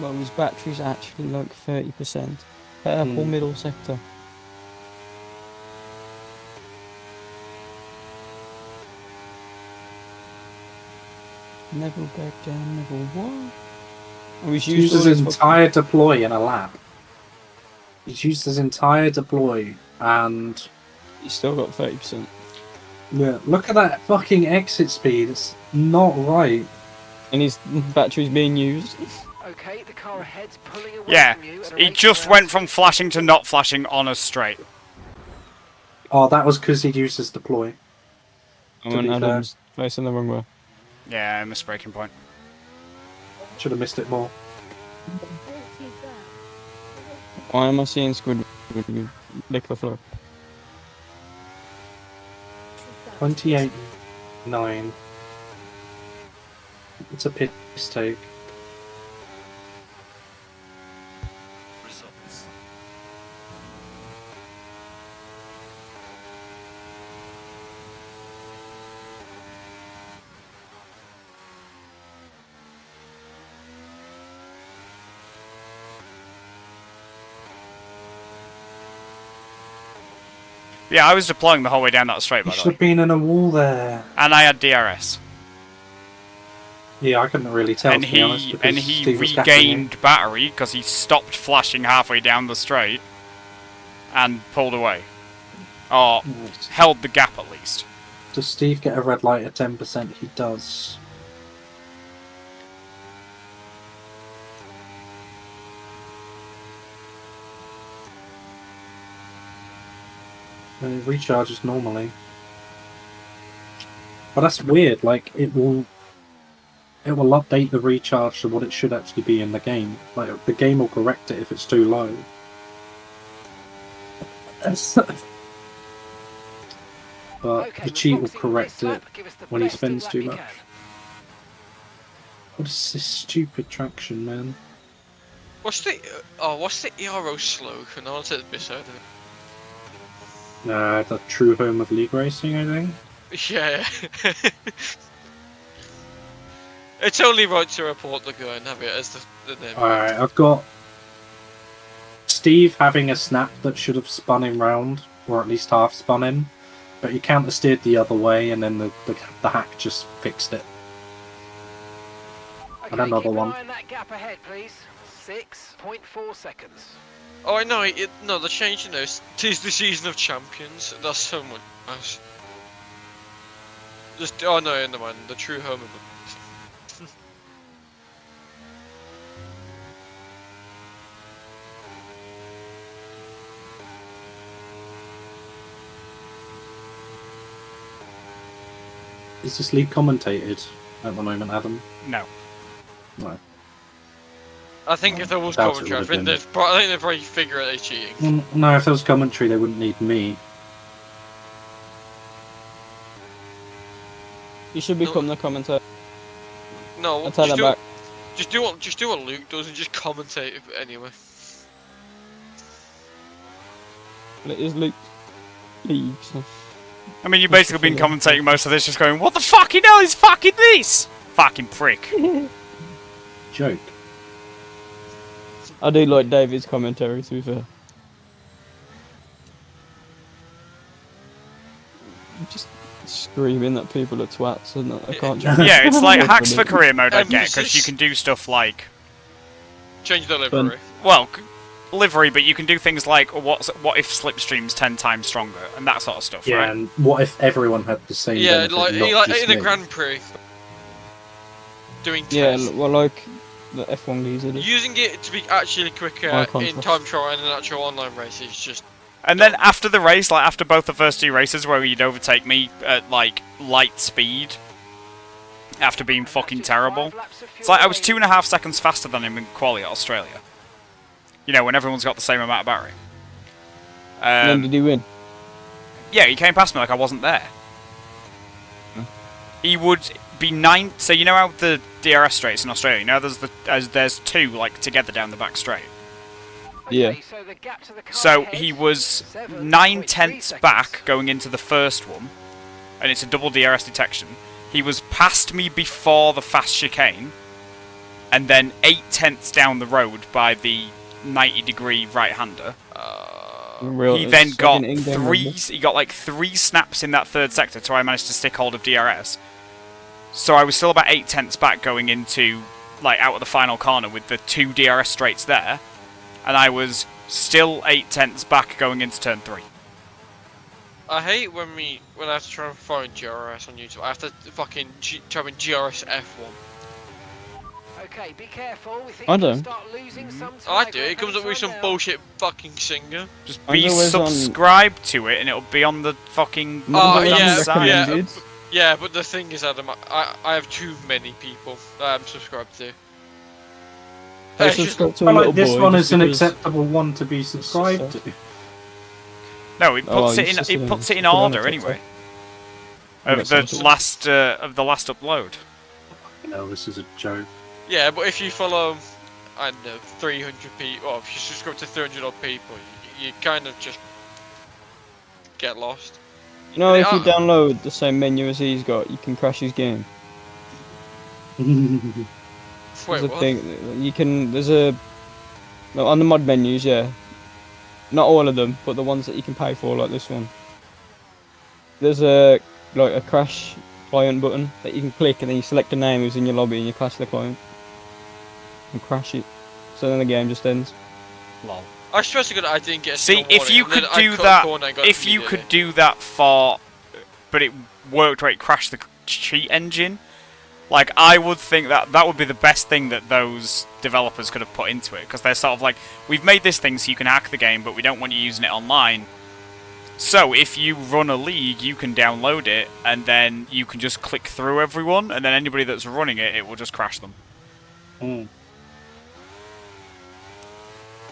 Well, his battery's actually like 30%. Purple middle sector. Neville back down, Neville what? Oh, he's Used used all his his entire deploy in a lap. He's used his entire deploy, and He's still got 30%. yeah, look at that fucking exit speed. It's not right. And his battery's being used. Okay, the car ahead's pulling away Yeah, from you. at a he rate just of went around from flashing to not flashing on a straight. Oh, that was because he'd used his deploy. I To mean, be Adam's facing the wrong way. Yeah, I missed braking point. Should have missed it more. Why am I seeing Squid with you lick the floor? 28.9. It's a piss take. Yeah, I was deploying the whole way down that straight, He by the should way. have been in a wall there. And I had DRS. Yeah, I couldn't really tell, And to be honest, he because he Steve was gapping regained battery because he stopped flashing halfway down the straight and pulled away. Or him. Yes. held the gap at least. Does Steve get a red light at 10%? He does. It recharges normally. But that's weird, like, it will it will update the recharge to what it should actually be in the game. Like the game will correct it if it's too low. But Okay, the cheat will Foxy, correct this lap, it give us the when he best spins lap too you much. can. What is this stupid traction, man? What's the ERO slogan? I want to take the piss out of The true home of league racing, I think. it. Yeah. It's only right to report the guy and have it as the name. Alright, I've got Steve having a snap that should have spun him round, or at least half spun him, but he counter steered the other way, and then the hack just fixed it. Okay, And another keep one. an eye on that gap ahead, please. 6.4 seconds. Oh, I know. No, they're changing those. Tis the season of champions. That's so much nice. Just no, never mind. The true home of them. Is this league commentated at the moment, Adam? No. No. I think if there was Doubt it commentary, I would've think been. they'd probably figure out they're cheating. No, if there was commentary, they wouldn't need me. You should become the commentator. No, I'll take that back. just do what Luke does and just commentate it anyway. It is Luke Leagues. I mean, you've basically been commentating most of this, just going, "What the fucking hell is fucking this? Fucking prick." Joke. I do like David's commentary, to be fair. Just screaming that people are twats and that I can't just... Yeah, it's like hacks for career mode I Um, get, because you can do stuff like, Change the livery. well, livery, but you can do things like, what if Slipstream's 10 times stronger, and that sort of stuff, Yeah, right? and what if everyone had the same Yeah, benefit, like not just in a me? Grand Prix. Doing Yeah, tests. well, like the F1 geezer did. Using it to be actually quicker My in contrast. time trial and an actual online race is just... And then after the race, like after both the first two races where you'd overtake me at like light speed, after being fucking terrible, it's like I was 2.5 seconds faster than him in quali at Australia. You know, when everyone's got the same amount of battery. And then did he win? Yeah, he came past me like I wasn't there. He would be 9. So you know how the DRS straights in Australia? You know, there's two like together down the back straight. Yeah. Okay, so the gap to the car So ahead, he was 7.3 9/10 seconds. back going into the first one, and it's a double DRS detection. He was past me before the fast chicane, and then 8/10 down the road by the 90-degree right-hander. He then got he got like 3 snaps in that third sector, so I managed to stick hold of DRS. So I was still about 8/10 back going into, like, out of the final corner with the 2 DRS straights there, and I was still 8/10 back going into turn 3. I hate when I have to try and find GRS on YouTube. I have to fucking type in GRS F1. Okay, be careful. We think I we can don't. start losing some I time. do. It comes up with some bullshit fucking singer. Just I'm be always on- subscribed to it, and it'll be on the fucking... Oh, Number one yeah, recommended. Yeah, but the thing is, Adam, I have too many people that I'm subscribed to. I Hey, subscribe to I a little like this boy one just is an because- acceptable one to be subscribed to. No, it Oh, puts it's just it a- puts it in put it on order the anyway. I've Of got the some- last upload. No, this is a joke. Yeah, but if you follow, I don't know, 300 people, or if you subscribe to 300 odd people, you kind of just get lost. You know, if you Yeah. download the same menu as he's got, you can crash his game. Wait, There's a what? thing, you can, there's a, no, on the mod menus, yeah. Not all of them, but the ones that you can pay for, like this one. There's a, like a crash client button that you can click and then you select the name who's in your lobby and you crash the client. And crash it. So then the game just ends. Lol. I swear to God, I didn't get a See, single if warning, you and then could I do cut a that, corner and got it if you immediately. could do that for, but it worked where it crashed the cheat engine, like, I would think that that would be the best thing that those developers could have put into it, because they're sort of like, we've made this thing so you can hack the game, but we don't want you using it online. So if you run a league, you can download it, and then you can just click through everyone, and then anybody that's running it, it will just crash them. Mm.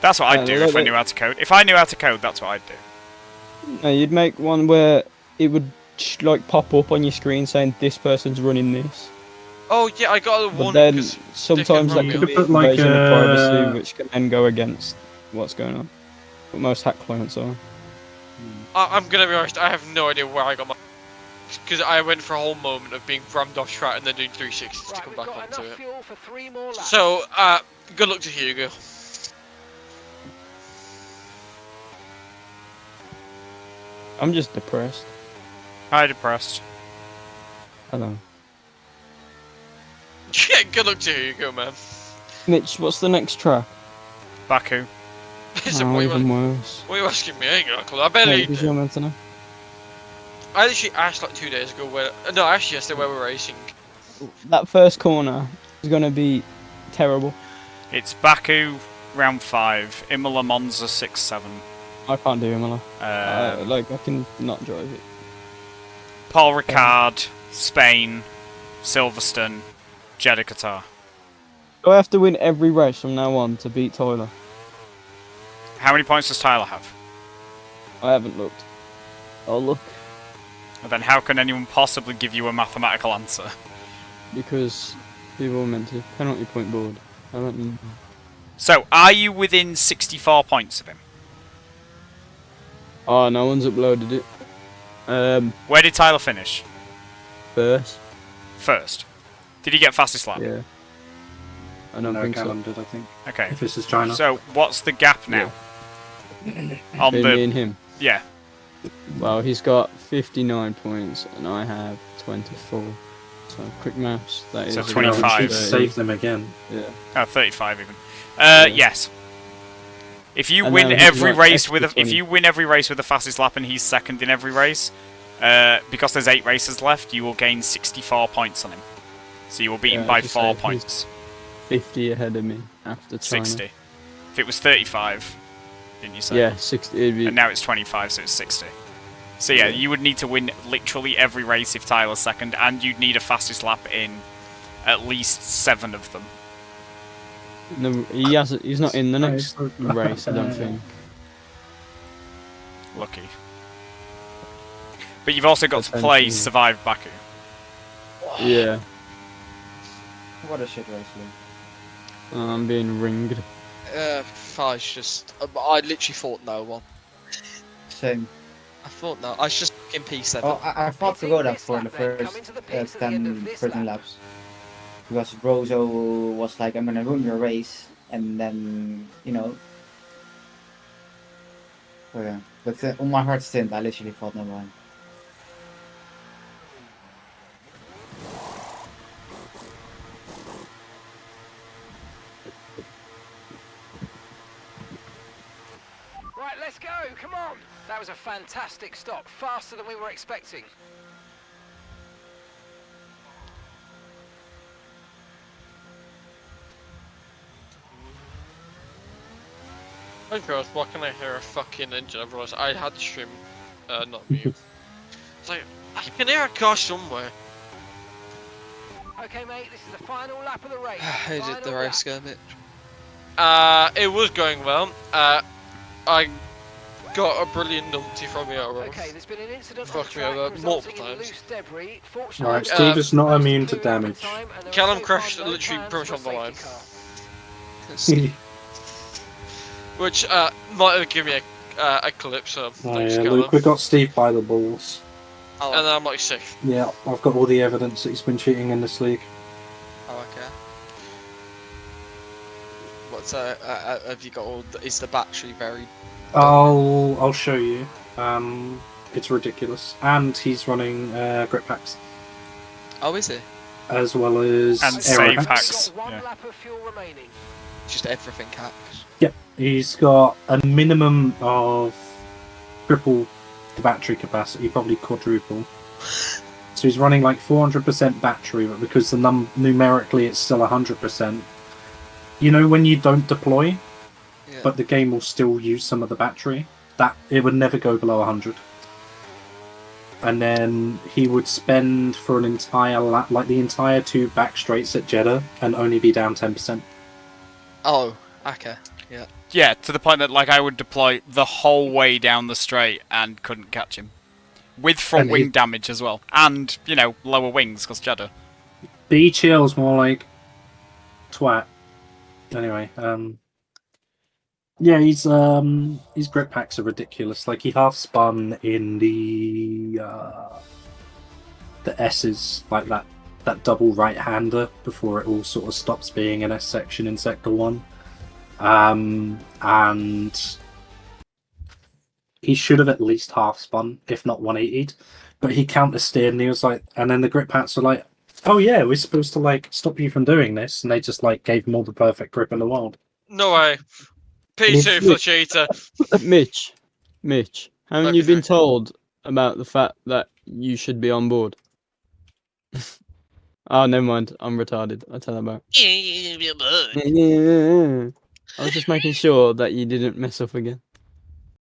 That's what I'd Yeah, do look if I at- knew how to code. If I knew how to code, that's what I'd do. No, you'd make one where it would like pop up on your screen saying this person's running this. Oh yeah, I got But one. then 'Cause sometimes that You can could be put, an like, invasion of privacy, a- which can then go against what's going on. But most hack clients are. I'm gonna be honest, I have no idea where I got my. Because I went for a whole moment of being rammed off track and then doing 360s to Right, come we've back got onto enough it. fuel for 3 more laps. So, good luck to Hugo. I'm just depressed. Hi, depressed. I don't know. Yeah, good luck to Hugo, man. Mitch, what's the next track? Baku. So Oh, what, even worse. are you asking me? I ain't got a clue. I Hey, barely. because you're meant to know. I literally asked like 2 days ago where. No, actually yesterday where we're racing. That first corner is going to be terrible. It's Baku, round 5. Imola, Monza, 6-7. I can't do Imola. Like, I can not drive it. Paul Ricard, Spain, Silverstone, Jeddah, Qatar. Do I have to win every race from now on to beat Tyler? How many points does Tyler have? I haven't looked. I'll look. And then how can anyone possibly give you a mathematical answer? Because people are meant to. Penalty point board. I don't know. So, are you within 64 points of him? Oh, no one's uploaded it. Where did Tyler finish? First. First. Did he get fastest lap? Yeah. I don't No, think Callum did, I think. Okay. If this is China. So, what's the gap now? so. On Me the and him. yeah. Well, he's got 59 points and I have 24. So, quick maths. That is So around 25. We should 30. save them again. Yeah. 35 even. Yeah. Yes. If you And win now he's every like race with extra if 20. you win every race with the fastest lap and he's second in every race, because there's 8 races left, you will gain 64 points on him. So you will beat him Yeah, by just 4 say he's- points. 50 ahead of me after China. 60. If it was 35, didn't you say? Yeah, 60. It'd be, And now it's 25, so it's 60. So yeah, you would need to win literally every race if Tyler's second, and you'd need a fastest lap in at least 7 of them. no, he's not in the next race, I don't think. Lucky. But you've also got to play Potentially. Survive Baku. Yeah. What a shit race, Luke. I'm being ringed. I just, I literally thought no one. Same. I thought no. I was just in P7. Oh, I thought to go there for the first 13 laps. Because Rozo was like, I'm gonna ruin your race. And then, you know. So yeah. But on my hard stint, I literally thought no one. Right, let's go. Come on. That was a fantastic stop. Faster than we were expecting. Hey girls, why can I hear a fucking engine? Otherwise, I had the stream, not mute. It's like, I can hear a car somewhere. Okay, mate, this is the final lap of the race. How did the Final race lap. go, Mitch? It was going well. I got a brilliant numpty from the arrow. Okay, there's been an incident Fucked on the me track over resulting multiple in times. loose debris. Fortunately, Alright, Steve is not most immune to cleared up in damage. time, and there are Callum so crashed far no literally plans pretty much for a on the safety line. car. Which might have given me a clip, so Oh thanks, yeah, Callum. Luke, we got Steve by the balls. Oh, And then I'm like sick. Yeah, I've got all the evidence that he's been cheating in this league. oh okay. What's have you got all? Is the battery very? I'll show you. It's ridiculous, and he's running grip packs Oh, is it? as well as And aero save hacks. hacks. Got one Yeah. lap of fuel remaining. Just everything hacks. Yep, he's got a minimum of triple the battery capacity, probably quadruple. So he's running like 400% battery, but because the numerically it's still 100%. You know when you don't deploy, Yeah. but the game will still use some of the battery, that it would never go below 100. and then he would spend for an entire lap, like the entire 2 back straights at Jeddah, and only be down 10%. Oh, okay. Yeah. Yeah, to the point that like I would deploy the whole way down the straight and couldn't catch him. With front And he- wing damage as well. And, you know, lower wings, because Jeddah. B chill's more like twat. Anyway, yeah, his grip packs are ridiculous. Like he half spun in the S's, like that double right hander before it all sort of stops being an S section in sector 1. And he should have at least half spun, if not 180'd. But he counter steered and he was like, and then the grip packs were like, oh yeah, we're supposed to like stop you from doing this, and they just like gave him all the perfect grip in the world. No way. P2 for the cheater. Mitch, haven't you been told about the fact that you should be on board? Oh, never mind. I'm retarded. I tell about. I was just making sure that you didn't mess up again.